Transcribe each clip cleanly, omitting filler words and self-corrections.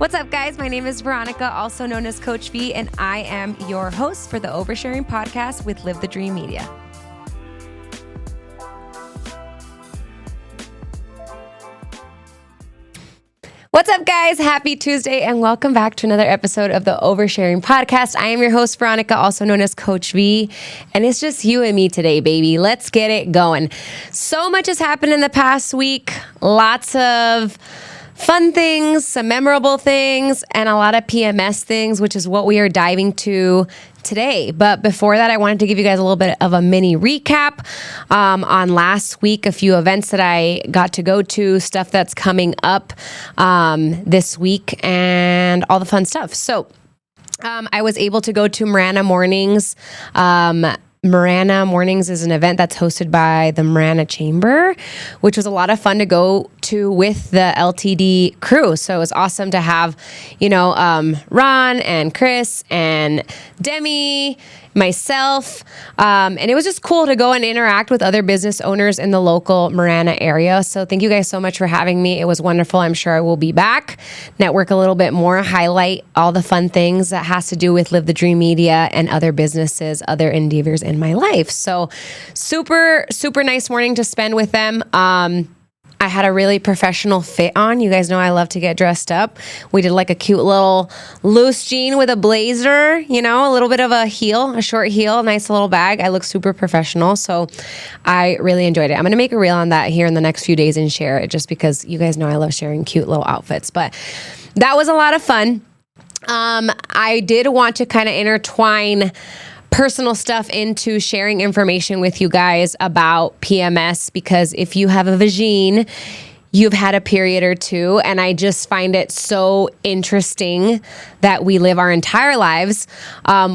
What's up, guys? My name is Veronica, also known as Coach V, and I am your host for the Oversharing podcast with Live the Dream Media. What's up, guys? Happy Tuesday, and welcome back to another episode of the Oversharing podcast. I am your host, Veronica, also known as Coach V, and it's just you and me today, baby. Let's get it going. So much has happened in the past week. Lots of fun things, some memorable things, and a lot of PMS things, which is what we are diving to today. But before that, I wanted to give you guys a little bit of a mini recap on last week, a few events that I got to go to, stuff that's coming up this week, and all the fun stuff. So I was able to go to Marana Mornings. Marana Mornings is an event that's hosted by the Marana Chamber, which was a lot of fun to go to with the LTD crew. So it was awesome to have, Ron and Chris and Demi, myself, and it was just cool to go and interact with other business owners in the local Marana area. So thank you guys so much for having me. It was wonderful. I'm sure I will be back, network a little bit more, highlight all the fun things that has to do with Live the Dream Media and other businesses, other endeavors in my life. So super, super nice morning to spend with them. I had a really professional fit on. You guys know I love to get dressed up. We did like a cute little loose jean with a blazer, a little bit of a short heel, nice little bag. I look super professional. So I really enjoyed it. I'm going to make a reel on that here in the next few days and share it just because you guys know I love sharing cute little outfits. But that was a lot of fun. I did want to kind of intertwine personal stuff into sharing information with you guys about PMS, because if you have a vagine, you've had a period or two, and I just find it so interesting that we live our entire lives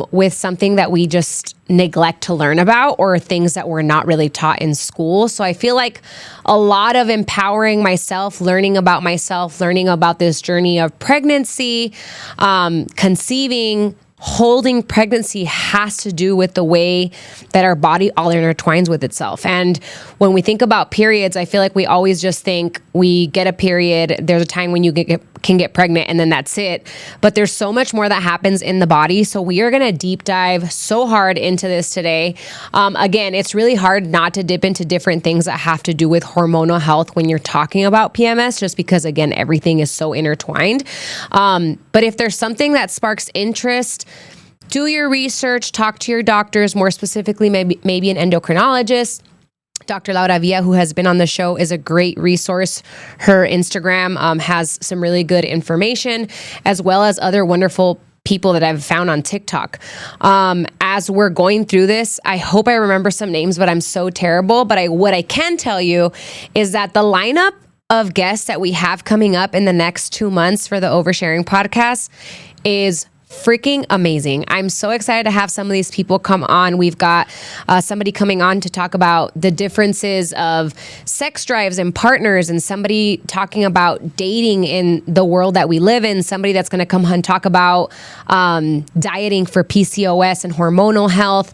with something that we just neglect to learn about, or things that we're not really taught in school. So I feel like a lot of empowering myself, learning about this journey of pregnancy, conceiving, holding pregnancy has to do with the way that our body all intertwines with itself. And when we think about periods, I feel like we always just think we get a period, there's a time when you can get pregnant, and then that's it. But there's so much more that happens in the body. So we are going to deep dive so hard into this today. Again, it's really hard not to dip into different things that have to do with hormonal health when you're talking about PMS, just because, again, everything is so intertwined. But if there's something that sparks interest, do your research, talk to your doctors, more specifically, maybe an endocrinologist. Dr. Laura Villa, who has been on the show, is a great resource. Her Instagram has some really good information, as well as other wonderful people that I've found on TikTok. As we're going through this, I hope I remember some names, but I'm so terrible. But what I can tell you is that the lineup of guests that we have coming up in the next 2 months for the Oversharing podcast is freaking amazing. I'm so excited to have some of these people come on. We've got somebody coming on to talk about the differences of sex drives and partners, and somebody talking about dating in the world that we live in, somebody that's going to come and talk about dieting for PCOS and hormonal health.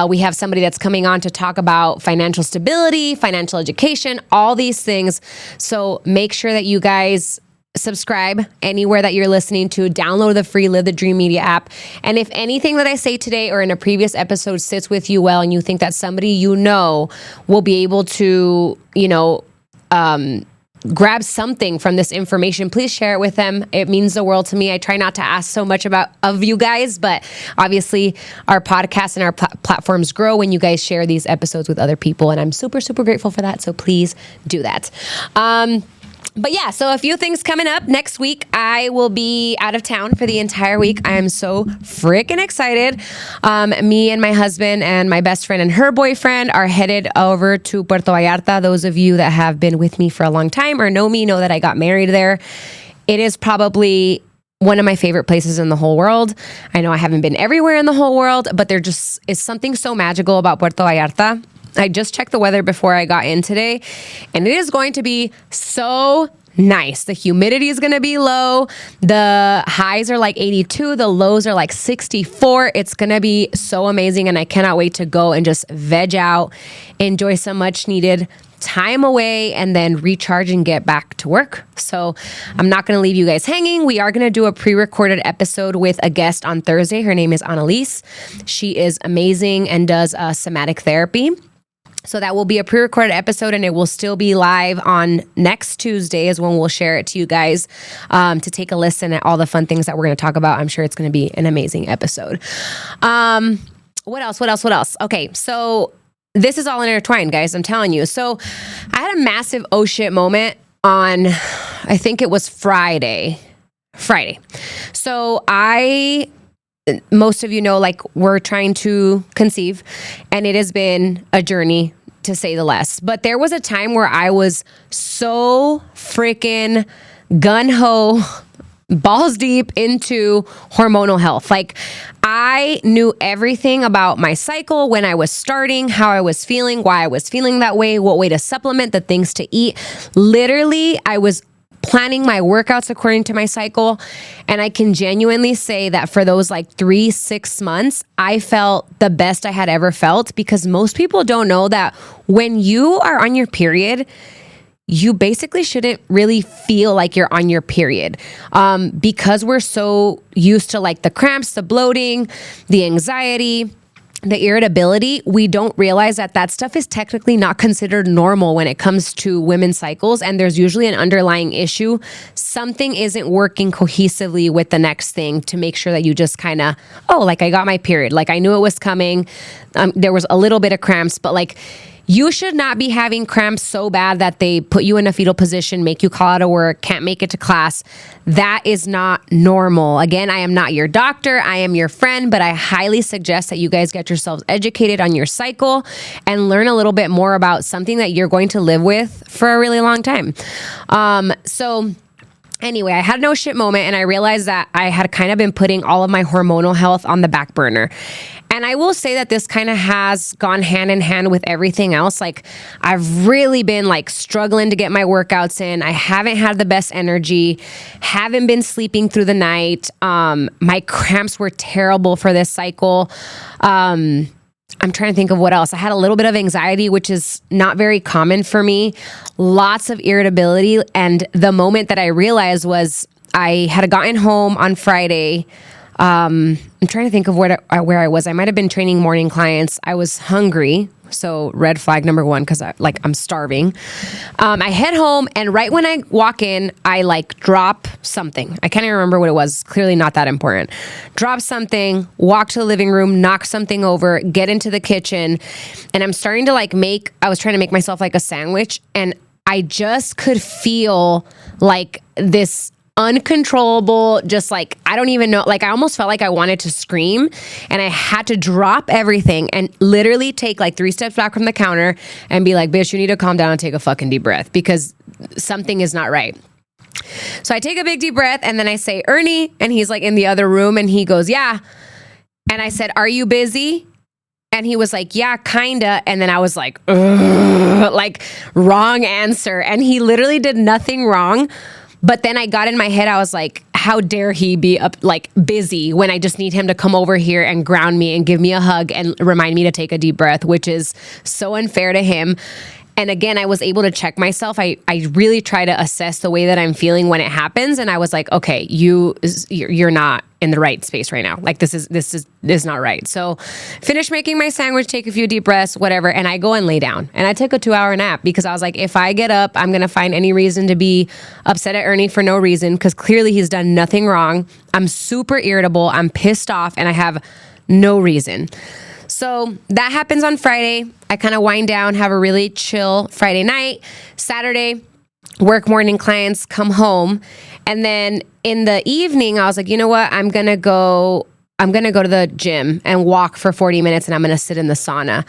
We have somebody that's coming on to talk about financial stability, financial education, all these things. So make sure that you guys subscribe anywhere that you're listening to, download the free Live the Dream Media app. And if anything that I say today or in a previous episode sits with you well, and you think that somebody will be able to, grab something from this information, please share it with them. It means the world to me. I try not to ask so much of you guys, but obviously our podcast and our platforms grow when you guys share these episodes with other people. And I'm super, super grateful for that. So please do that. But yeah, so a few things coming up. Next week, I will be out of town for the entire week. I am so freaking excited. Me and my husband and my best friend and her boyfriend are headed over to Puerto Vallarta. Those of you that have been with me for a long time or know me know that I got married there. It is probably one of my favorite places in the whole world. I know I haven't been everywhere in the whole world, but there just is something so magical about Puerto Vallarta. I just checked the weather before I got in today, and it is going to be so nice. The humidity is going to be low. The highs are like 82. The lows are like 64. It's going to be so amazing, and I cannot wait to go and just veg out, enjoy some much needed time away and then recharge and get back to work. So I'm not going to leave you guys hanging. We are going to do a pre-recorded episode with a guest on Thursday. Her name is Annalise. She is amazing and does somatic therapy. So that will be a pre-recorded episode, and it will still be live on next Tuesday is when we'll share it to you guys to take a listen at all the fun things that we're going to talk about. I'm sure it's going to be an amazing episode. What else? Okay, so this is all intertwined, guys. I'm telling you. So I had a massive oh shit moment on, I think it was Friday. So most of you know, like, we're trying to conceive, and it has been a journey to say the least. But there was a time where I was so freaking gung-ho, balls deep into hormonal health. Like, I knew everything about my cycle, when I was starting, how I was feeling, why I was feeling that way, what way to supplement, the things to eat. Literally, I was planning my workouts according to my cycle. And I can genuinely say that for those like 3-6 months, I felt the best I had ever felt, because most people don't know that when you are on your period, you basically shouldn't really feel like you're on your period, because we're so used to like the cramps, the bloating, the anxiety, the irritability. We don't realize that that stuff is technically not considered normal when it comes to women's cycles. And there's usually an underlying issue. Something isn't working cohesively with the next thing to make sure that you just kind of, like, I got my period. Like, I knew it was coming. There was a little bit of cramps, but like, you should not be having cramps so bad that they put you in a fetal position, make you call out of work, can't make it to class. That is not normal. Again, I am not your doctor. I am your friend, but I highly suggest that you guys get yourselves educated on your cycle and learn a little bit more about something that you're going to live with for a really long time. So anyway, I had no shit moment, and I realized that I had kind of been putting all of my hormonal health on the back burner. And I will say that this kind of has gone hand in hand with everything else. Like, I've really been like struggling to get my workouts in. I haven't had the best energy, haven't been sleeping through the night. My cramps were terrible for this cycle. I'm trying to think of what else. I had a little bit of anxiety, which is not very common for me. Lots of irritability. And the moment that I realized was I had gotten home on Friday. I'm trying to think of where I was. I might have been training morning clients. I was hungry. So red flag number one, because I'm starving. I head home, and right when I walk in, I like drop something. I can't even remember what it was. Clearly not that important. Drop something, walk to the living room, knock something over, get into the kitchen. And I'm starting to I was trying to make myself like a sandwich. And I just could feel like this uncontrollable, just like, I don't even know, like, I almost felt like I wanted to scream, and I had to drop everything and literally take like 3 steps back from the counter and be like, bitch, you need to calm down and take a fucking deep breath, because something is not right. So I take a big deep breath, and then I say, Ernie, and he's like in the other room, and he goes, yeah. And I said, are you busy? And he was like, yeah, kinda. And then I was like, ugh, like, wrong answer. And he literally did nothing wrong. But then I got in my head, I was like, how dare he be busy when I just need him to come over here and ground me and give me a hug and remind me to take a deep breath, which is so unfair to him. And again, I was able to check myself. I really try to assess the way that I'm feeling when it happens. And I was like, okay, you're not in the right space right now. Like, this is not right. So finish making my sandwich, take a few deep breaths, whatever. And I go and lay down, and I took a 2-hour nap, because I was like, if I get up, I'm going to find any reason to be upset at Ernie for no reason, because clearly he's done nothing wrong. I'm super irritable. I'm pissed off, and I have no reason. So that happens on Friday. I kind of wind down, have a really chill Friday night. Saturday, work morning clients, come home. And then in the evening, I was like, you know what? I'm going to go to the gym and walk for 40 minutes, and I'm going to sit in the sauna.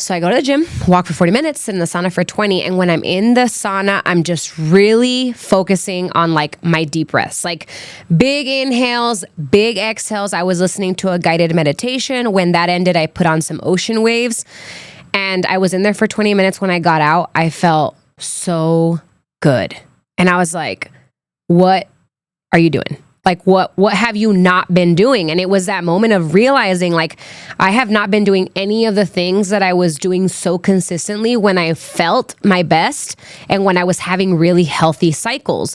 So I go to the gym, walk for 40 minutes, sit in the sauna for 20. And when I'm in the sauna, I'm just really focusing on like my deep breaths, like big inhales, big exhales. I was listening to a guided meditation. When that ended, I put on some ocean waves, and I was in there for 20 minutes. When I got out, I felt so good. And I was like, what are you doing? Like, what have you not been doing? And it was that moment of realizing, like, I have not been doing any of the things that I was doing so consistently when I felt my best and when I was having really healthy cycles.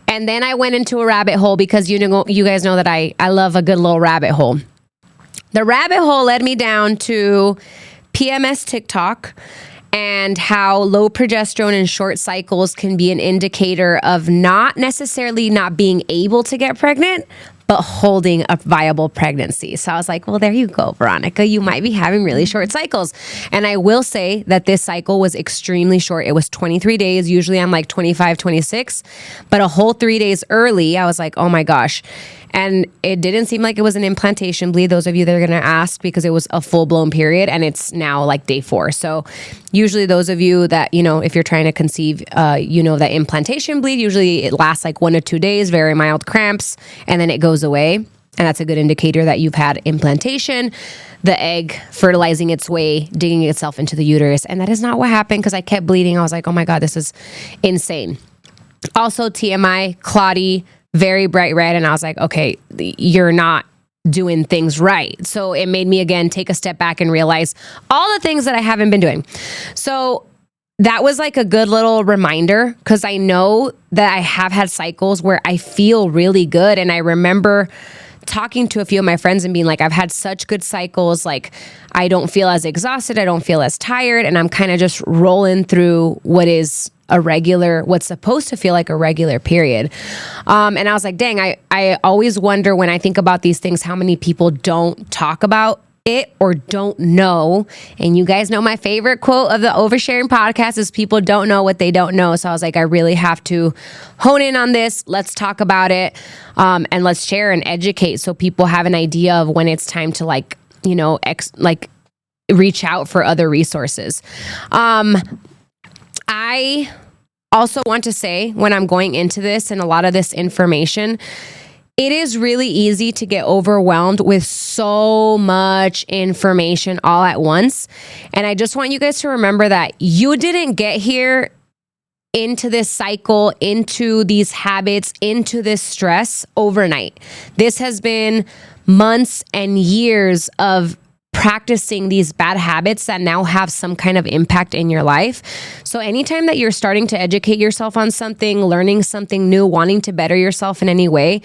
And then I went into a rabbit hole because you guys know that I love a good little rabbit hole. The rabbit hole led me down to PMS TikTok and how low progesterone and short cycles can be an indicator of not necessarily not being able to get pregnant, but holding a viable pregnancy. So I was like, well, there you go, Veronica. You might be having really short cycles. And I will say that this cycle was extremely short. It was 23 days. Usually I'm like 25, 26, but a whole 3 days early, I was like, oh my gosh. And it didn't seem like it was an implantation bleed. Those of you that are going to ask, because it was a full-blown period and it's now like day 4. So usually those of you that, if you're trying to conceive, that implantation bleed, usually it lasts like 1 to 2 days, very mild cramps, and then it goes away. And that's a good indicator that you've had implantation, the egg fertilizing its way, digging itself into the uterus. And that is not what happened because I kept bleeding. I was like, oh my God, this is insane. Also TMI, clotty, very bright red. And I was like, okay, you're not doing things right. So it made me again take a step back and realize all the things that I haven't been doing. So that was like a good little reminder because I know that I have had cycles where I feel really good. And I remember talking to a few of my friends and being like, I've had such good cycles. Like, I don't feel as exhausted. I don't feel as tired. And I'm kind of just rolling through what's supposed to feel like a regular period. And I was like, dang, I always wonder when I think about these things, how many people don't talk about it or don't know. And you guys know my favorite quote of the Oversharing podcast is people don't know what they don't know. So I was like, I really have to hone in on this. Let's talk about it. And let's share and educate so people have an idea of when it's time to reach out for other resources. I also want to say when I'm going into this and a lot of this information, it is really easy to get overwhelmed with so much information all at once. And I just want you guys to remember that you didn't get here into this cycle, into these habits, into this stress overnight. This has been months and years of practicing these bad habits that now have some kind of impact in your life. So anytime that you're starting to educate yourself on something, learning something new, wanting to better yourself in any way,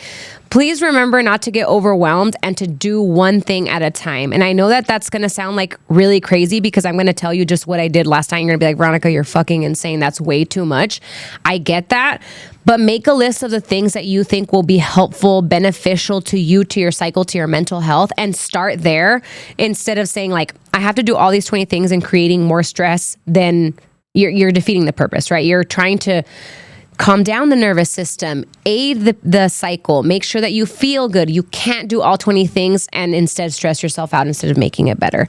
please remember not to get overwhelmed and to do one thing at a time. And I know that that's going to sound like really crazy because I'm going to tell you just what I did last night. You're going to be like, Veronica, you're fucking insane. That's way too much. I get that. But make a list of the things that you think will be helpful, beneficial to you, to your cycle, to your mental health, and start there instead of saying like, I have to do all these 20 things and creating more stress. Then you're defeating the purpose, right? You're trying to calm down the nervous system, aid the cycle, make sure that you feel good. You can't do all 20 things and instead stress yourself out instead of making it better.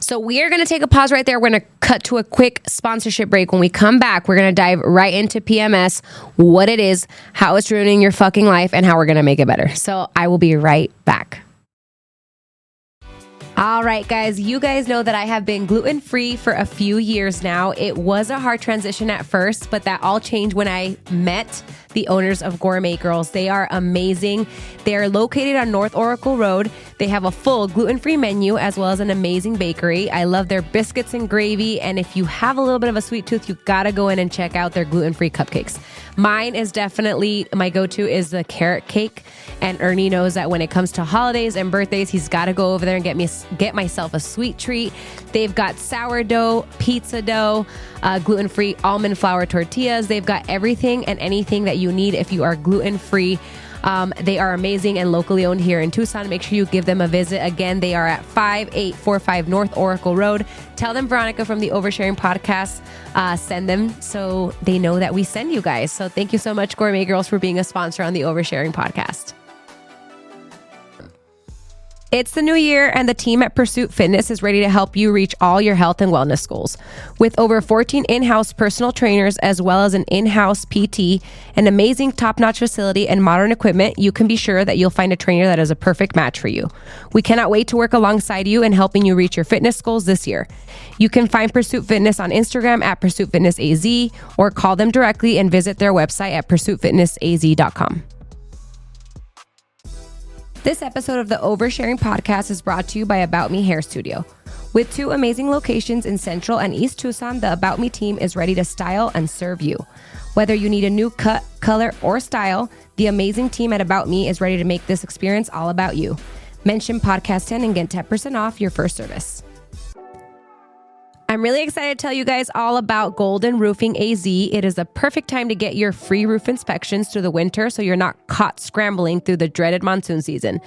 So we are going to take a pause right there. We're going to cut to a quick sponsorship break. When we come back, we're going to dive right into PMS, what it is, how it's ruining your fucking life, and how we're going to make it better. So I will be right back. All right, guys, you guys know that I have been gluten-free for a few years now. It was a hard transition at first, but that all changed when I met the owners of Gourmet Girls. They are amazing. They are located on North Oracle Road. They have a full gluten-free menu as well as an amazing bakery. I love their biscuits and gravy. And if you have a little bit of a sweet tooth, you gotta go in and check out their gluten-free cupcakes. Mine is definitely, my go-to is the carrot cake. And Ernie knows that when it comes to holidays and birthdays, he's got to go over there and get myself a sweet treat. They've got sourdough, pizza dough, gluten-free almond flour tortillas. They've got everything and anything that you need if you are gluten-free. They are amazing and locally owned here in Tucson. Make sure you give them a visit. Again, they are at 5845 North Oracle Road. Tell them Veronica from the Oversharing podcast send them so they know that we send you guys. So thank you so much, Gourmet Girls, for being a sponsor on the Oversharing podcast. It's the new year and the team at Pursuit Fitness is ready to help you reach all your health and wellness goals. With over 14 in-house personal trainers as well as an in-house PT, an amazing top-notch facility and modern equipment, you can be sure that you'll find a trainer that is a perfect match for you. We cannot wait to work alongside you in helping you reach your fitness goals this year. You can find Pursuit Fitness on Instagram at Pursuit Fitness AZ or call them directly and visit their website at pursuitfitnessaz.com. This episode of the Oversharing Podcast is brought to you by About Me Hair Studio. With 2 amazing locations in Central and East Tucson, the About Me team is ready to style and serve you. Whether you need a new cut, color, or style, the amazing team at About Me is ready to make this experience all about you. Mention Podcast 10 and get 10% off your first service. I'm really excited to tell you guys all about Golden Roofing AZ. It is the perfect time to get your free roof inspections through the winter so you're not caught scrambling through the dreaded monsoon season.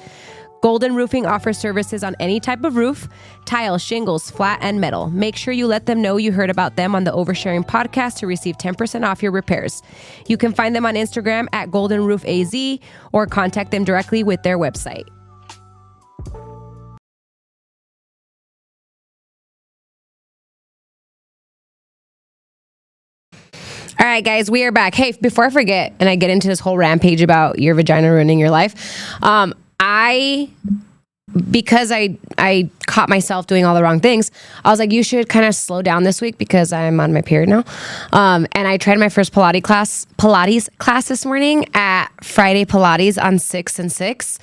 Golden Roofing offers services on any type of roof, tile, shingles, flat, and metal. Make sure you let them know you heard about them on the Oversharing Podcast to receive 10% off your repairs. You can find them on Instagram at Golden Roof AZ or contact them directly with their website. All right, guys, we are back. Hey, before I forget and I get into this whole rampage about your vagina ruining your life, because I caught myself doing all the wrong things, I was like, you should kind of slow down this week because I'm on my period now. And I tried my first Pilates class this morning at Friday Pilates on 6 and 6.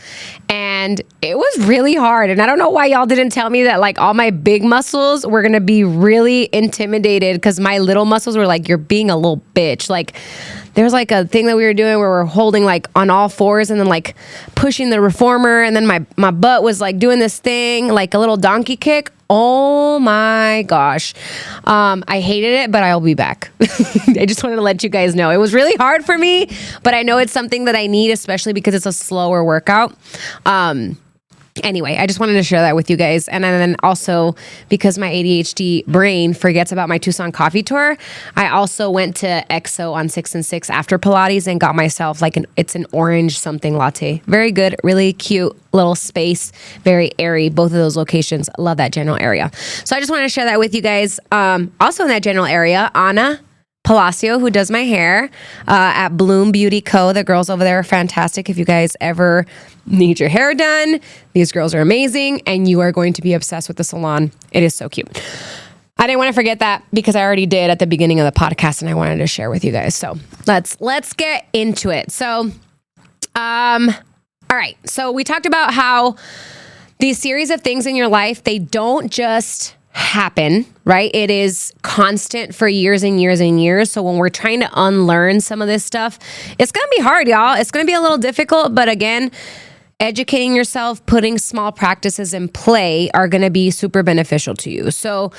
And it was really hard. And I don't know why y'all didn't tell me that like all my big muscles were going to be really intimidated because my little muscles were like, you're being a little bitch. Like, there's like a thing that we were doing where we're holding like on all fours and then like pushing the reformer. And then my butt was like doing this thing, like a little donkey kick. Oh my gosh. I hated it, but I'll be back. I just wanted to let you guys know. It was really hard for me, but I know it's something that I need, especially because it's a slower workout. Anyway, I just wanted to share that with you guys. And then also because my ADHD brain forgets about my Tucson coffee tour, I also went to EXO on 6 and 6 after Pilates and got myself like it's an orange something latte. Very good, really cute little space, very airy. Both of those locations, love that general area. So I just wanted to share that with you guys. Also in that general area, Anna Palacio, who does my hair at Bloom Beauty Co. The girls over there are fantastic. If you guys ever need your hair done, these girls are amazing and you are going to be obsessed with the salon. It is so cute. I didn't want to forget that because I already did at the beginning of the podcast and I wanted to share with you guys. So let's get into it. So, all right. So we talked about how these series of things in your life, they don't just happen, right? It is constant for years and years and years. So when we're trying to unlearn some of this stuff, it's going to be hard, y'all. It's going to be a little difficult, but again, educating yourself, putting small practices in play are going to be super beneficial to you. So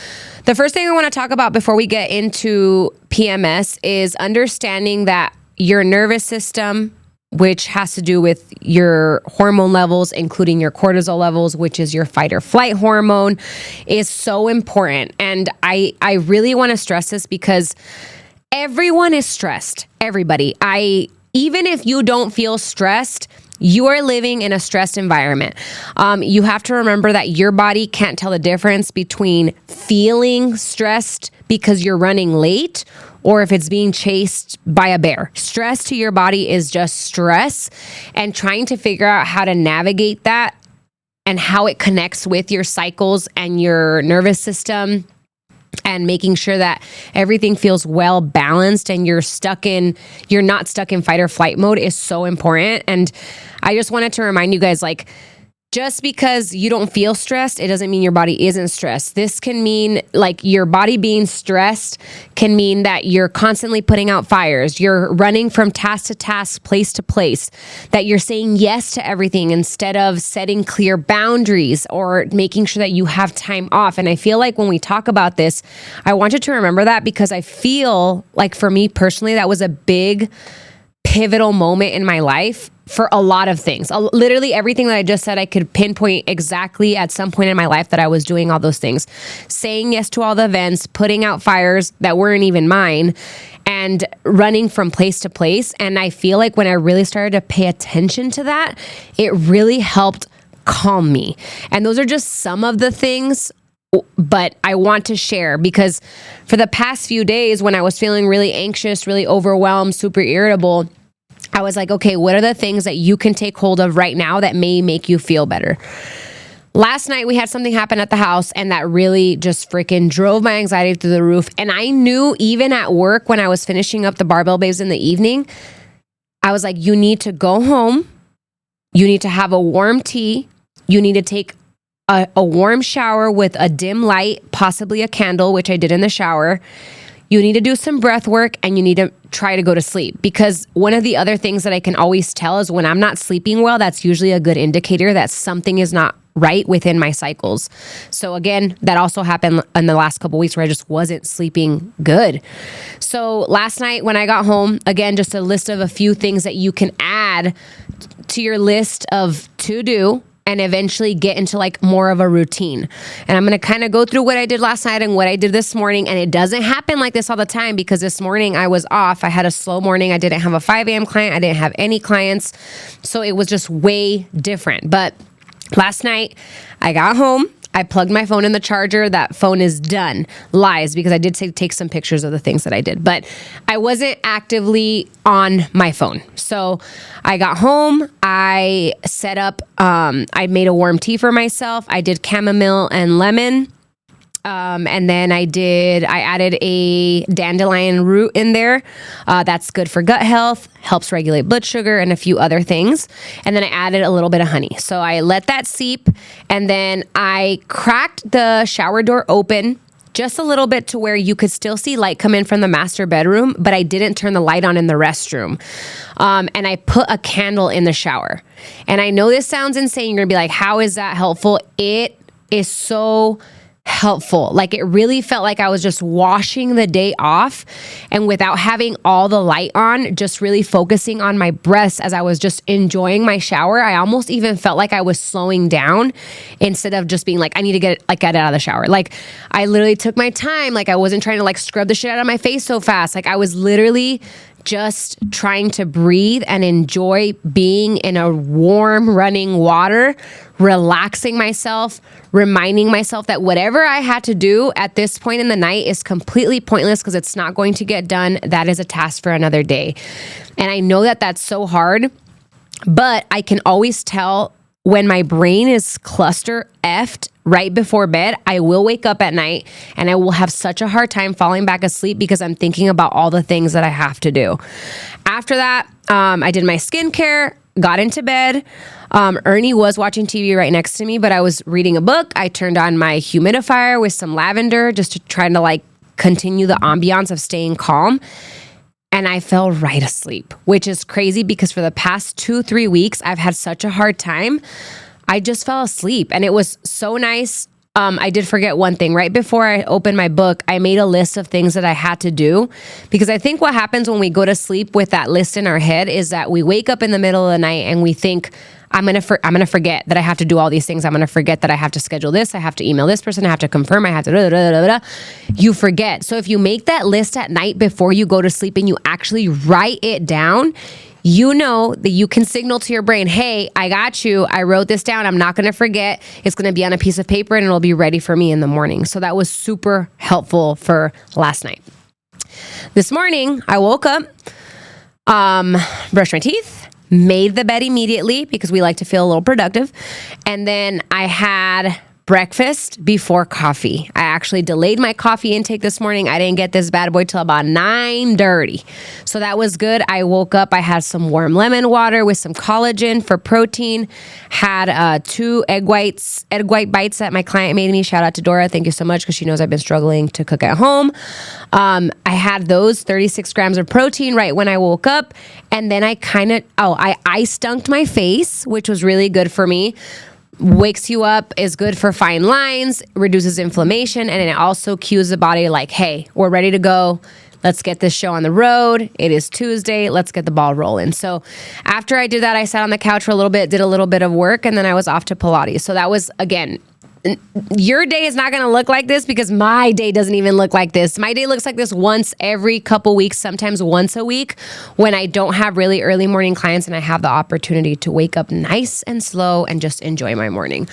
the first thing I want to talk about before we get into PMS is understanding that your nervous system, which has to do with your hormone levels, including your cortisol levels, which is your fight or flight hormone, is so important. And I really want to stress this because everyone is stressed. Everybody. Even if you don't feel stressed, you are living in a stressed environment. You have to remember that your body can't tell the difference between feeling stressed because you're running late or if it's being chased by a bear. Stress to your body is just stress, and trying to figure out how to navigate that and how it connects with your cycles and your nervous system and making sure that everything feels well balanced and you're not stuck in fight or flight mode is so important. And I just wanted to remind you guys, like, just because you don't feel stressed, it doesn't mean your body isn't stressed. This can mean like your body being stressed can mean that you're constantly putting out fires. You're running from task to task, place to place, that you're saying yes to everything instead of setting clear boundaries or making sure that you have time off. And I feel like when we talk about this, I want you to remember that because I feel like for me personally, that was a big pivotal moment in my life for a lot of things. Literally everything that I just said, I could pinpoint exactly at some point in my life that I was doing all those things. Saying yes to all the events, putting out fires that weren't even mine, and running from place to place. And I feel like when I really started to pay attention to that, it really helped calm me. And those are just some of the things, but I want to share because for the past few days when I was feeling really anxious, really overwhelmed, super irritable, I was like, okay, what are the things that you can take hold of right now that may make you feel better? Last night we had something happen at the house and that really just freaking drove my anxiety through the roof. And I knew even at work when I was finishing up the barbell babes in the evening, I was like, you need to go home. You need to have a warm tea. You need to take a warm shower with a dim light, possibly a candle, which I did in the shower. You need to do some breath work, and you need to try to go to sleep, because one of the other things that I can always tell is when I'm not sleeping well, that's usually a good indicator that something is not right within my cycles. So again, that also happened in the last couple of weeks where I just wasn't sleeping good. So last night when I got home, again, just a list of a few things that you can add to your list of to do and eventually get into like more of a routine. And I'm going to kind of go through what I did last night and what I did this morning. And it doesn't happen like this all the time, because this morning I was off. I had a slow morning. I didn't have a 5 a.m. client. I didn't have any clients. So it was just way different. But last night I got home. I plugged my phone in the charger. That phone is done. Lies, because I did take some pictures of the things that I did, but I wasn't actively on my phone. So I got home. I set up, I made a warm tea for myself. I did chamomile and lemon. And then I added a dandelion root in there. That's good for gut health, helps regulate blood sugar, and a few other things. And then I added a little bit of honey. So I let that seep, and then I cracked the shower door open just a little bit to where you could still see light come in from the master bedroom, but I didn't turn the light on in the restroom. And I put a candle in the shower. And I know this sounds insane. You're gonna be like, how is that helpful? It is so helpful. Like, it really felt like I was just washing the day off, and without having all the light on, just really focusing on my breaths as I was just enjoying my shower. I almost even felt like I was slowing down instead of just being like, I need to get out of the shower. Like, I literally took my time. Like, I wasn't trying to like scrub the shit out of my face so fast. Like, I was literally just trying to breathe and enjoy being in a warm running water, relaxing myself, reminding myself that whatever I had to do at this point in the night is completely pointless because it's not going to get done. That is a task for another day. And I know that that's so hard, but I can always tell when my brain is cluster effed right before bed. I will wake up at night and I will have such a hard time falling back asleep because I'm thinking about all the things that I have to do. After that, I did my skincare, got into bed. Ernie was watching TV right next to me, but I was reading a book. I turned on my humidifier with some lavender just to try to like continue the ambiance of staying calm. And I fell right asleep, which is crazy because for the past 2-3 weeks, I've had such a hard time. I just fell asleep and it was so nice. I did forget one thing. Right before I opened my book, I made a list of things that I had to do, because I think what happens when we go to sleep with that list in our head is that we wake up in the middle of the night and we think, I'm gonna forget that I have to do all these things. I'm gonna forget that I have to schedule this. I have to email this person. I have to confirm. I have to You forget. So if you make that list at night before you go to sleep and you actually write it down, you know that you can signal to your brain, hey, I got you. I wrote this down. I'm not going to forget. It's going to be on a piece of paper and it'll be ready for me in the morning. So that was super helpful for last night. This morning, I woke up, brushed my teeth, made the bed immediately because we like to feel a little productive. And then I had breakfast before coffee. I actually delayed my coffee intake this morning. I didn't get this bad boy till about 9:30. So that was good. I woke up, I had some warm lemon water with some collagen for protein, had 2 egg white bites that my client made me. Shout out to Dora. Thank you so much, because she knows I've been struggling to cook at home. I had those 36 grams of protein right when I woke up. And then I ice dunked my face, which was really good for me. Wakes you up, is good for fine lines, reduces inflammation, and it also cues the body like, hey, we're ready to go. Let's get this show on the road. It is Tuesday. Let's get the ball rolling. So after I did that, I sat on the couch for a little bit, did a little bit of work, and then I was off to Pilates. So that was, again, your day is not going to look like this because my day doesn't even look like this. My day looks like this once every couple weeks, sometimes once a week, when I don't have really early morning clients and I have the opportunity to wake up nice and slow and just enjoy my morning.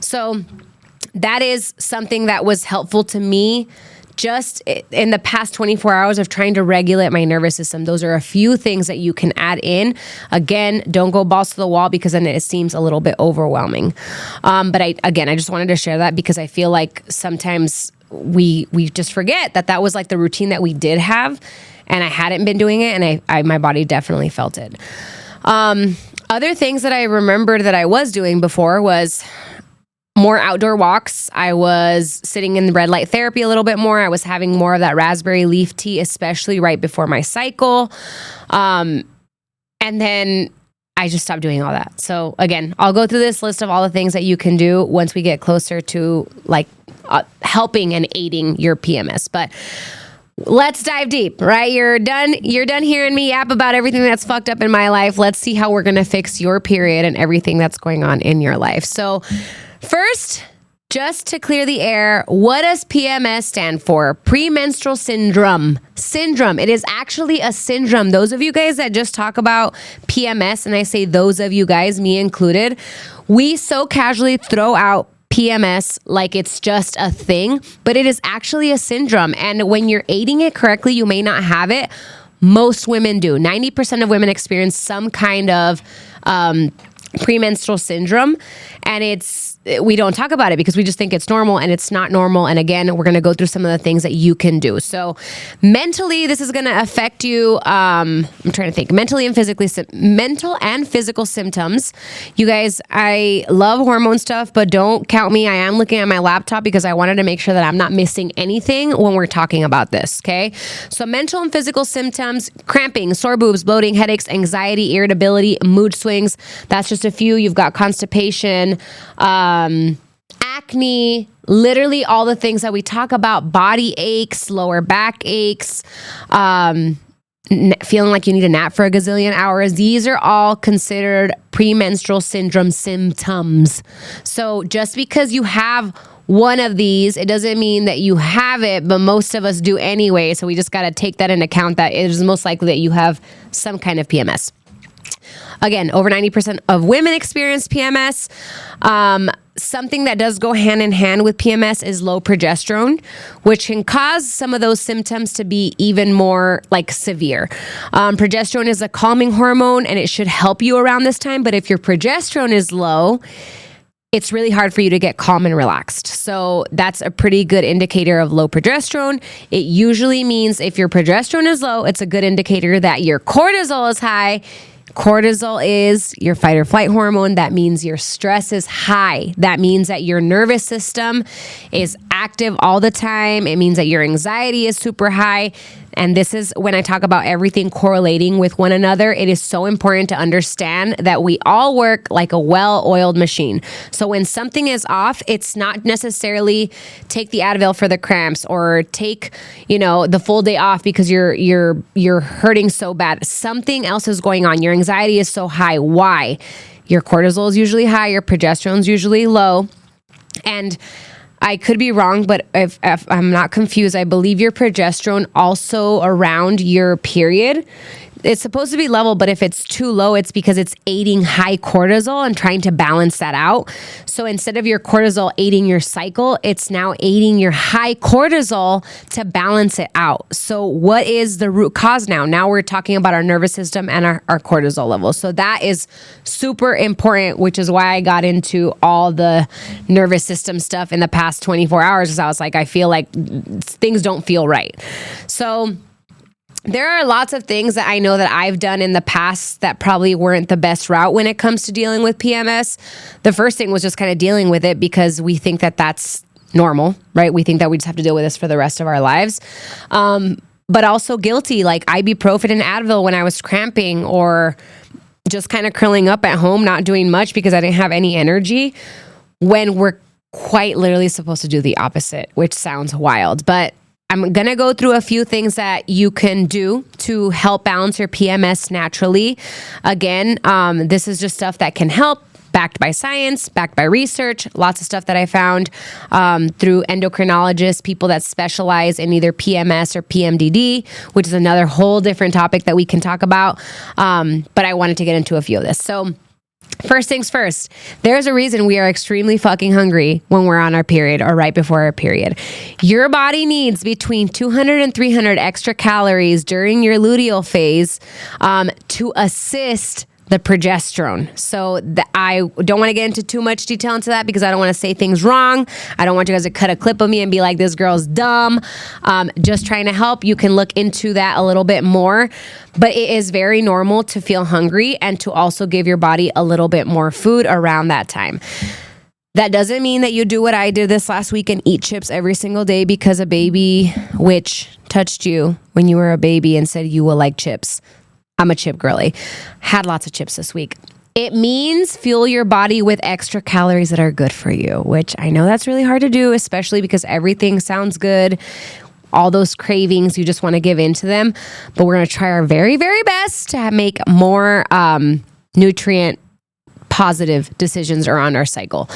So that is something that was helpful to me just in the past 24 hours of trying to regulate my nervous system. Those are a few things that you can add in. Again, don't go balls to the wall because then it seems a little bit overwhelming. But I just wanted to share that because I feel like sometimes we just forget that was like the routine that we did have, and I hadn't been doing it, and my body definitely felt it. Other things that I remembered that I was doing before was more outdoor walks. I was sitting in the red light therapy a little bit more. I was having more of that raspberry leaf tea, especially right before my cycle. And then I just stopped doing all that. So again, I'll go through this list of all the things that you can do once we get closer to like helping and aiding your PMS. But let's dive deep, right? You're done hearing me yap about everything that's fucked up in my life. Let's see how we're going to fix your period and everything that's going on in your life. So first, just to clear the air, what does PMS stand for? Premenstrual syndrome. It is actually a syndrome. Those of you guys that just talk about PMS, and I say those of you guys, me included, we so casually throw out PMS like it's just a thing, but it is actually a syndrome. And when you're aiding it correctly, you may not have it. Most women do. 90% of women experience some kind of premenstrual syndrome, and we don't talk about it because we just think it's normal, and it's not normal. And again, we're going to go through some of the things that you can do. So mentally, this is going to affect you. I'm trying to think mentally and physically, mental and physical symptoms. You guys, I love hormone stuff, but don't count me. I am looking at my laptop because I wanted to make sure that I'm not missing anything when we're talking about this. Okay. So mental and physical symptoms: cramping, sore boobs, bloating, headaches, anxiety, irritability, mood swings. That's just a few. You've got constipation, acne, literally all the things that we talk about, body aches, lower back aches, feeling like you need a nap for a gazillion hours. These are all considered premenstrual syndrome symptoms. So just because you have one of these, it doesn't mean that you have it, but most of us do anyway. So we just got to take that into account, that it is most likely that you have some kind of PMS. Again, over 90% of women experience PMS. Something that does go hand in hand with PMS is low progesterone, which can cause some of those symptoms to be even more like severe. Progesterone is a calming hormone, and it should help you around this time. But if your progesterone is low, it's really hard for you to get calm and relaxed. So that's a pretty good indicator of low progesterone. It usually means if your progesterone is low, it's a good indicator that your cortisol is high. Cortisol is your fight or flight hormone. That means your stress is high. That means that your nervous system is active all the time. It means that your anxiety is super high. And this is when I talk about everything correlating with one another. It is so important to understand that we all work like a well-oiled machine. So when something is off, it's not necessarily take the Advil for the cramps or take, the full day off because you're hurting so bad. Something else is going on. Your anxiety is so high. Why? Your cortisol is usually high. Your progesterone is usually low. And I could be wrong, but if I'm not confused, I believe your progesterone also around your period. It's supposed to be level, but if it's too low, it's because it's aiding high cortisol and trying to balance that out. So instead of your cortisol aiding your cycle, it's now aiding your high cortisol to balance it out. So what is the root cause now? Now we're talking about our nervous system and our cortisol levels. So that is super important, which is why I got into all the nervous system stuff in the past 24 hours, because I was like, I feel like things don't feel right. So there are lots of things that I know that I've done in the past that probably weren't the best route when it comes to dealing with PMS. The first thing was just kind of dealing with it because we think that that's normal, right? We think that we just have to deal with this for the rest of our lives. But also guilty, like ibuprofen and Advil when I was cramping, or just kind of curling up at home, not doing much because I didn't have any energy, when we're quite literally supposed to do the opposite, which sounds wild. But I'm going to go through a few things that you can do to help balance your PMS naturally. Again, this is just stuff that can help, backed by science, backed by research, lots of stuff that I found through endocrinologists, people that specialize in either PMS or PMDD, which is another whole different topic that we can talk about. But I wanted to get into a few of this. So first things first, there's a reason we are extremely fucking hungry when we're on our period or right before our period. Your body needs between 200 and 300 extra calories during your luteal phase to assist the progesterone. So I don't want to get into too much detail into that because I don't want to say things wrong. I don't want you guys to cut a clip of me and be like, this girl's dumb. Just trying to help. You can look into that a little bit more. But it is very normal to feel hungry and to also give your body a little bit more food around that time. That doesn't mean that you do what I did this last week and eat chips every single day because a baby witch touched you when you were a baby and said you will like chips. I'm a chip girly. Had lots of chips this week. It means fuel your body with extra calories that are good for you, which I know that's really hard to do, especially because everything sounds good. All those cravings, you just want to give in to them. But we're going to try our very, very best to make more nutrient positive decisions around our cycle.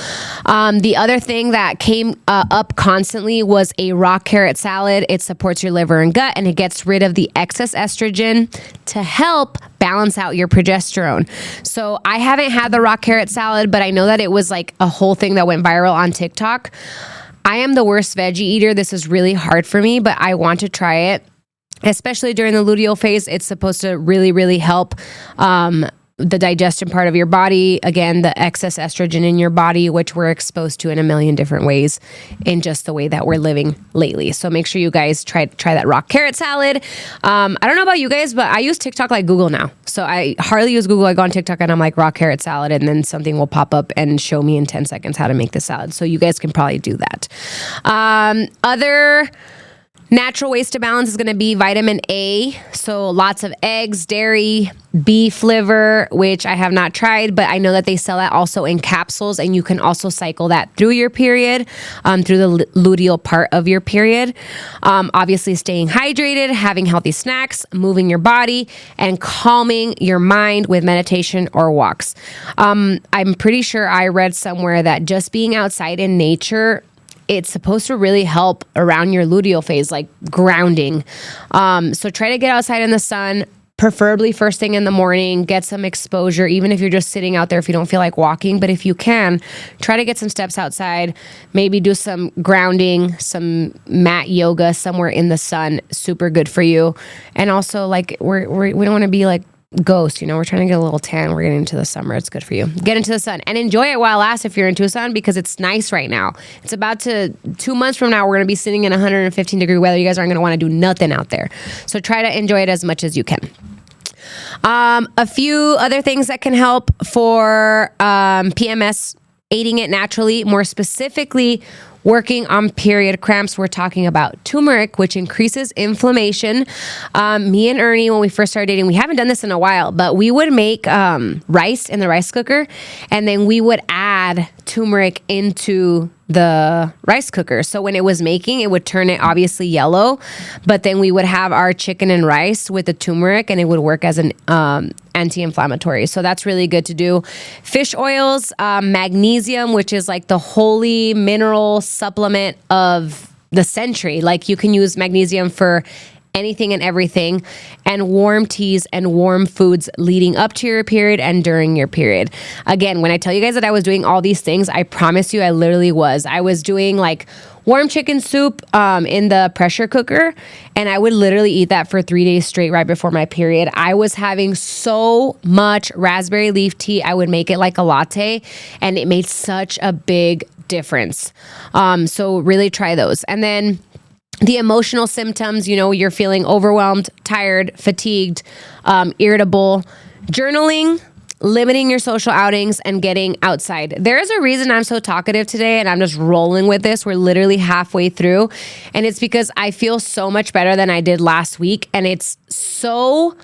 The other thing that came up constantly was a raw carrot salad. It supports your liver and gut, and it gets rid of the excess estrogen to help balance out your progesterone. So I haven't had the raw carrot salad, but I know that it was like a whole thing that went viral on TikTok. I am the worst veggie eater. This is really hard for me, but I want to try it, especially during the luteal phase. It's supposed to really, really help the digestion part of your body. Again, the excess estrogen in your body, which we're exposed to in a million different ways in just the way that we're living lately. So make sure you guys try that raw carrot salad. I don't know about you guys, but I use TikTok like Google now. So I hardly use Google. I go on TikTok and I'm like raw carrot salad, and then something will pop up and show me in 10 seconds how to make the salad. So you guys can probably do that. Other natural ways to balance is going to be vitamin A. So lots of eggs, dairy, beef liver, which I have not tried, but I know that they sell that also in capsules, and you can also cycle that through your period, through the luteal part of your period. Obviously staying hydrated, having healthy snacks, moving your body, and calming your mind with meditation or walks. I'm pretty sure I read somewhere that just being outside in nature, it's supposed to really help around your luteal phase, like grounding. So try to get outside in the sun, preferably first thing in the morning, get some exposure, even if you're just sitting out there if you don't feel like walking. But if you can, try to get some steps outside, maybe do some grounding, some mat yoga somewhere in the sun. Super good for you. And also, like, we don't want to be like ghost, we're trying to get a little tan. We're getting into the summer. It's good for you. Get into the sun and enjoy it while it lasts if you're in Tucson, because it's nice right now. It's about to 2 months from now, we're going to be sitting in 115 degree weather. You guys aren't going to want to do nothing out there. So try to enjoy it as much as you can. A few other things that can help for PMS, aiding it naturally, more specifically, working on period cramps. We're talking about turmeric, which increases inflammation. Me and Ernie, when we first started dating, we haven't done this in a while, but we would make rice in the rice cooker, and then we would add turmeric into the rice cooker. So when it was making, it would turn it obviously yellow, but then we would have our chicken and rice with the turmeric, and it would work as an anti-inflammatory. So that's really good to do. Fish oils, magnesium, which is like the holy mineral supplement of the century. Like, you can use magnesium for anything and everything, and warm teas and warm foods leading up to your period and during your period. Again, when I tell you guys that I was doing all these things, I promise you I literally was. I was doing like warm chicken soup in the pressure cooker, and I would literally eat that for 3 days straight right before my period. I was having so much raspberry leaf tea. I would make it like a latte, and it made such a big difference. So really try those. And then the emotional symptoms, you're feeling overwhelmed, tired, fatigued, irritable. Journaling, limiting your social outings, and getting outside. There is a reason I'm so talkative today, and I'm just rolling with this. We're literally halfway through, and it's because I feel so much better than I did last week, and it's so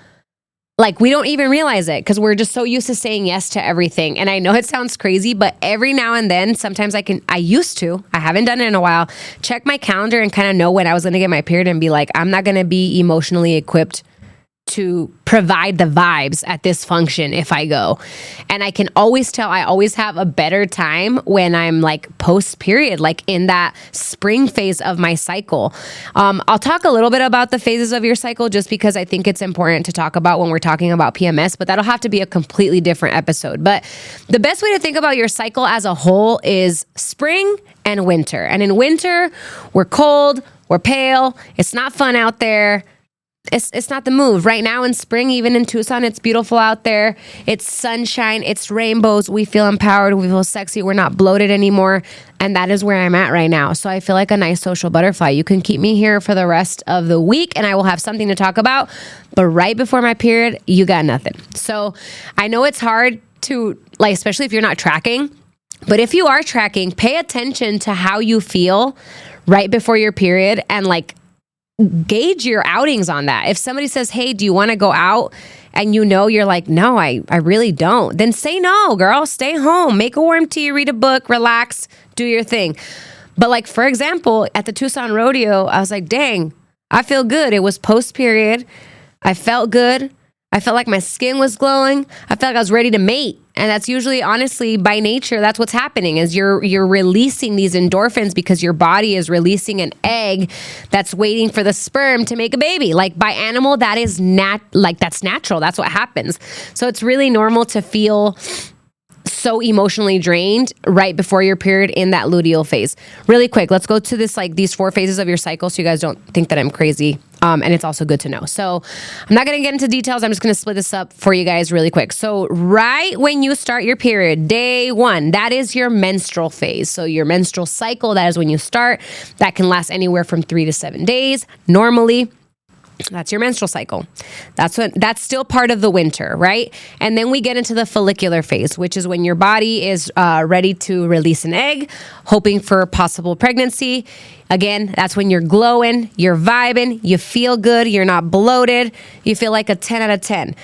like we don't even realize it because we're just so used to saying yes to everything. And I know it sounds crazy, but every now and then, sometimes I haven't done it in a while, check my calendar and kind of know when I was going to get my period and be like, I'm not going to be emotionally equipped to provide the vibes at this function if I go. And I can always tell I always have a better time when I'm like post-period, like in that spring phase of my cycle. I'll talk a little bit about the phases of your cycle just because I think it's important to talk about when we're talking about PMS, but that'll have to be a completely different episode. But the best way to think about your cycle as a whole is spring and winter. And in winter, we're cold, we're pale, it's not fun out there. it's not the move. Right now in spring, even in Tucson, it's beautiful out there. It's sunshine, it's rainbows. We feel empowered, we feel sexy, we're not bloated anymore. And that is where I'm at right now. So I feel like a nice social butterfly. You can keep me here for the rest of the week and I will have something to talk about. But right before my period, you got nothing. So I know it's hard to, like, especially if you're not tracking. But if you are tracking, pay attention to how you feel right before your period and like gauge your outings on that. If somebody says, hey, do you want to go out? And you know, you're like, no, I really don't. Then say no, girl, stay home, make a warm tea, read a book, relax, do your thing. But like, for example, at the Tucson rodeo, I was like, dang, I feel good. It was post-period. I felt good. I felt like my skin was glowing. I felt like I was ready to mate. And that's usually, honestly, by nature, that's what's happening is you're releasing these endorphins because your body is releasing an egg that's waiting for the sperm to make a baby. Like by animal, that is that's natural. That's what happens. So it's really normal to feel so emotionally drained right before your period in that luteal phase. Really quick, let's go to this, like these 4 phases of your cycle so you guys don't think that I'm crazy. And it's also good to know. So I'm not going to get into details. I'm just going to split this up for you guys really quick. So right when you start your period, day 1, that is your menstrual phase. So your menstrual cycle, that is when you start. That can last anywhere from 3 to 7 days. Normally, that's your menstrual cycle. That's still part of the winter, right? And then we get into the follicular phase, which is when your body is ready to release an egg, hoping for possible pregnancy. Again, that's when you're glowing, you're vibing, you feel good, you're not bloated, you feel like a 10 out of 10.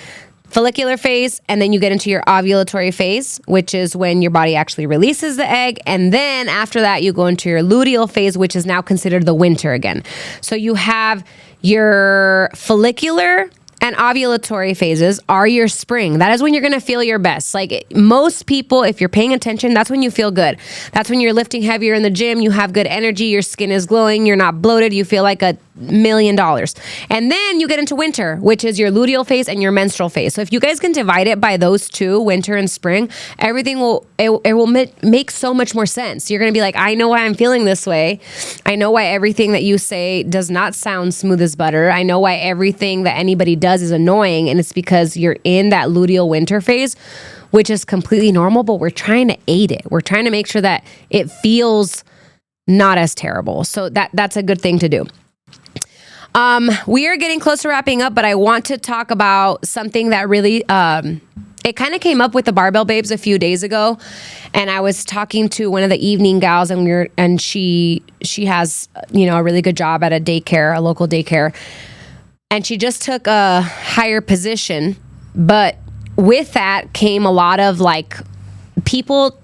Follicular phase, and then you get into your ovulatory phase, which is when your body actually releases the egg. And then after that, you go into your luteal phase, which is now considered the winter again. So you have your follicular and ovulatory phases are your spring. That is when you're going to feel your best. Like most people, if you're paying attention, that's when you feel good. That's when you're lifting heavier in the gym. You have good energy. Your skin is glowing. You're not bloated. You feel like $1 million. And then you get into winter, which is your luteal phase and your menstrual phase. So if you guys can divide it by those two, winter and spring, everything will make so much more sense. You're going to be like, I know why I'm feeling this way. I know why everything that you say does not sound smooth as butter. I know why everything that anybody does is annoying, and it's because you're in that luteal winter phase, which is completely normal, but we're trying to aid it. We're trying to make sure that it feels not as terrible. So that's a good thing to do. We are getting close to wrapping up, but I want to talk about something that really, it kind of came up with the Barbell Babes a few days ago. And I was talking to one of the evening gals and she has, a really good job at a local daycare. And she just took a higher position. But with that came a lot of like people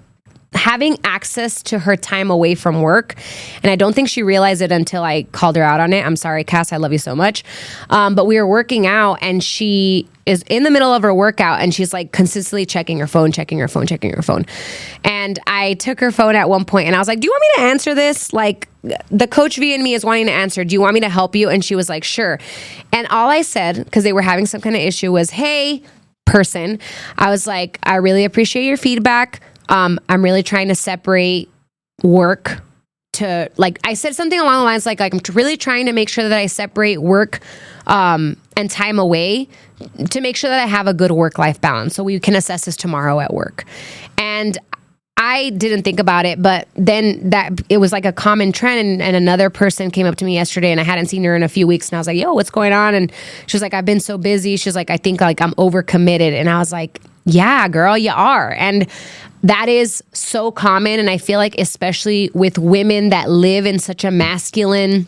having access to her time away from work. And I don't think she realized it until I called her out on it. I'm sorry, Cass, I love you so much. But we were working out and she is in the middle of her workout and she's like consistently checking her phone. And I took her phone at one point and I was like, do you want me to answer this? Like the Coach V in me is wanting to answer. Do you want me to help you? And she was like, sure. And all I said, because they were having some kind of issue, was, hey, person. I was like, I really appreciate your feedback. I'm really trying to separate work to, like, I said something along the lines like I'm really trying to make sure that I separate work and time away to make sure that I have a good work-life balance so we can assess this tomorrow at work. And I didn't think about it, but then it was like a common trend, and another person came up to me yesterday and I hadn't seen her in a few weeks, and I was like, yo, what's going on? And she was like, I've been so busy. She's like, I think like I'm overcommitted. And I was like, yeah, girl, you are. And that is so common. And I feel like especially with women that live in such a masculine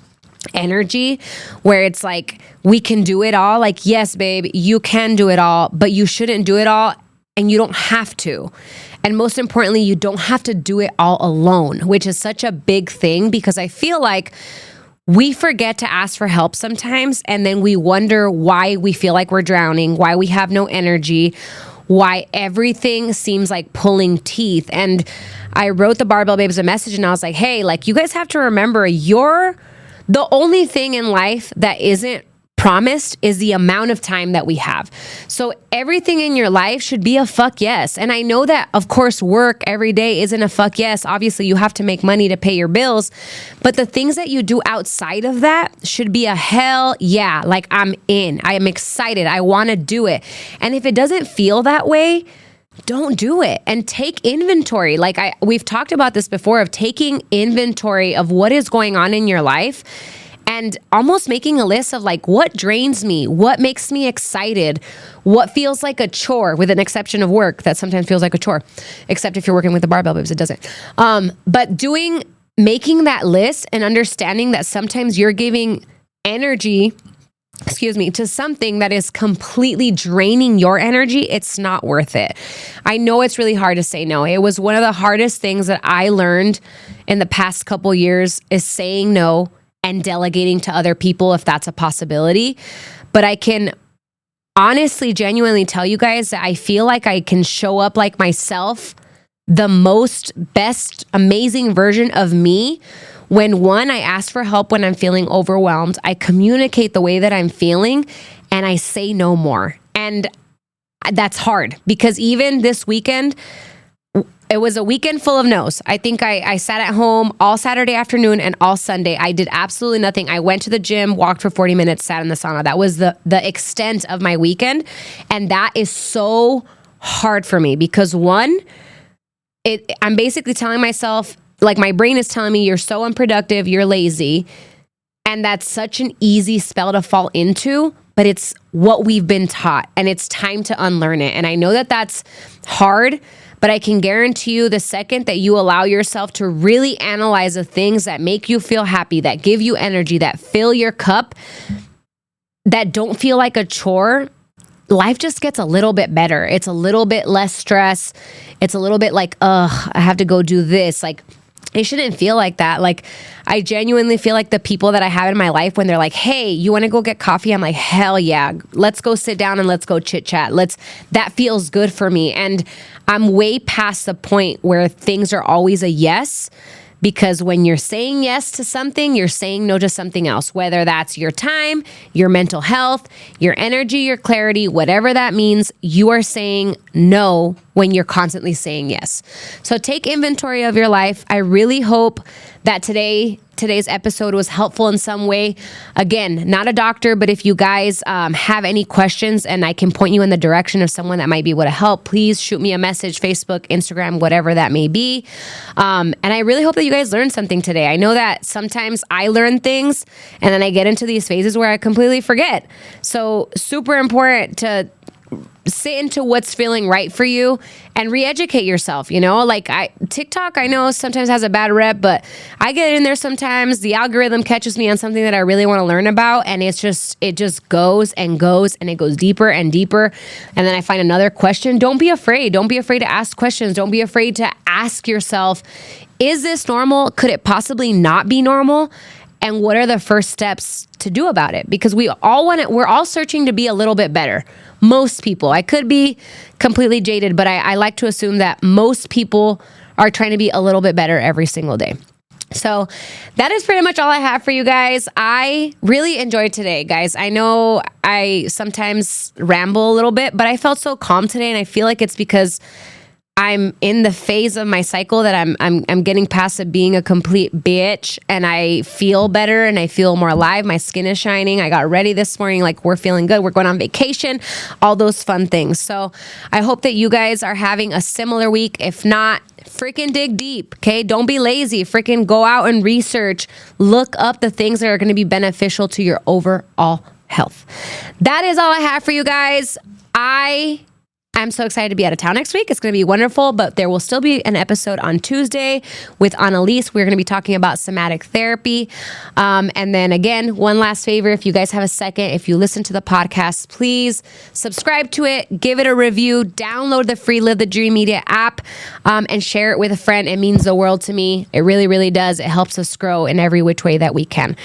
energy where it's like, we can do it all. Like, yes, babe, you can do it all, but you shouldn't do it all. And you don't have to. And most importantly, you don't have to do it all alone, which is such a big thing because I feel like we forget to ask for help sometimes. And then we wonder why we feel like we're drowning, why we have no energy, why everything seems like pulling teeth. And I wrote the Barbell Babes a message and I was like, hey, like you guys have to remember you're the only thing in life that isn't promised is the amount of time that we have. So everything in your life should be a fuck yes. And I know that, of course, work every day isn't a fuck yes. Obviously, you have to make money to pay your bills. But the things that you do outside of that should be a hell yeah. Like, I'm in. I am excited. I want to do it. And if it doesn't feel that way, don't do it, and take inventory. Like we've talked about this before, of taking inventory of what is going on in your life and almost making a list of like, what drains me, what makes me excited, what feels like a chore, with an exception of work that sometimes feels like a chore, except if you're working with the barbell babes, it doesn't. But making that list and understanding that sometimes you're giving energy to something that is completely draining your energy, it's not worth it. I know it's really hard to say no. It was one of the hardest things that I learned in the past couple years, is saying no and delegating to other people if that's a possibility. But I can honestly, genuinely tell you guys that I feel like I can show up like myself, the most best, amazing version of me, when one, I ask for help when I'm feeling overwhelmed, I communicate the way that I'm feeling, and I say no more. And that's hard, because even this weekend, it was a weekend full of no's. I think I sat at home all Saturday afternoon and all Sunday. I did absolutely nothing. I went to the gym, walked for 40 minutes, sat in the sauna. That was the extent of my weekend. And that is so hard for me, because one, I'm basically telling myself, like, my brain is telling me, you're so unproductive, you're lazy. And that's such an easy spell to fall into, but it's what we've been taught, and it's time to unlearn it. And I know that that's hard, but I can guarantee you, the second that you allow yourself to really analyze the things that make you feel happy, that give you energy, that fill your cup, that don't feel like a chore, life just gets a little bit better. It's a little bit less stress. It's a little bit like, I have to go do this. Like, it shouldn't feel like that. Like, I genuinely feel like the people that I have in my life, when they're like, hey, you want to go get coffee? I'm like, hell yeah. Let's go sit down and let's go chit chat. That feels good for me. And I'm way past the point where things are always a yes, because when you're saying yes to something, you're saying no to something else, whether that's your time, your mental health, your energy, your clarity, whatever that means, you are saying no when you're constantly saying yes. So take inventory of your life. I really hope that today's episode was helpful in some way. Again, not a doctor, but if you guys have any questions and I can point you in the direction of someone that might be able to help, please shoot me a message, Facebook, Instagram, whatever that may be. And I really hope that you guys learned something today. I know that sometimes I learn things and then I get into these phases where I completely forget. So super important to sit into what's feeling right for you and re-educate yourself. Like TikTok, I know sometimes has a bad rep, but I get in there sometimes. The algorithm catches me on something that I really want to learn about, and it just goes and goes, and it goes deeper and deeper. And then I find another question. Don't be afraid. Don't be afraid to ask questions. Don't be afraid to ask yourself, is this normal? Could it possibly not be normal? And what are the first steps to do about it? Because we're all searching to be a little bit better. Most people. I could be completely jaded, but I like to assume that most people are trying to be a little bit better every single day. So that is pretty much all I have for you guys. I really enjoyed today, guys. I know I sometimes ramble a little bit, but I felt so calm today, and I feel like it's because I'm in the phase of my cycle that I'm getting past it being a complete bitch, and I feel better and I feel more alive. My skin is shining. I got ready this morning. Like, we're feeling good. We're going on vacation, all those fun things. So I hope that you guys are having a similar week. If not, freaking dig deep. Okay. Don't be lazy. Freaking go out and research, look up the things that are going to be beneficial to your overall health. That is all I have for you guys. I'm so excited to be out of town next week. It's going to be wonderful, but there will still be an episode on Tuesday with Annalise. We're going to be talking about somatic therapy. And then again, one last favor, if you guys have a second, if you listen to the podcast, please subscribe to it, give it a review, download the free Live the Dream Media app, and share it with a friend. It means the world to me. It really, really does. It helps us grow in every which way that we can.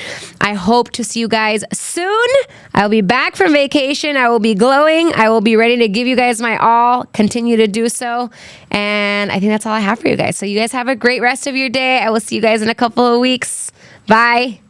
I hope to see you guys soon. I'll be back from vacation. I will be glowing. I will be ready to give you guys my all. Continue to do so. And I think that's all I have for you guys. So you guys have a great rest of your day. I will see you guys in a couple of weeks. Bye.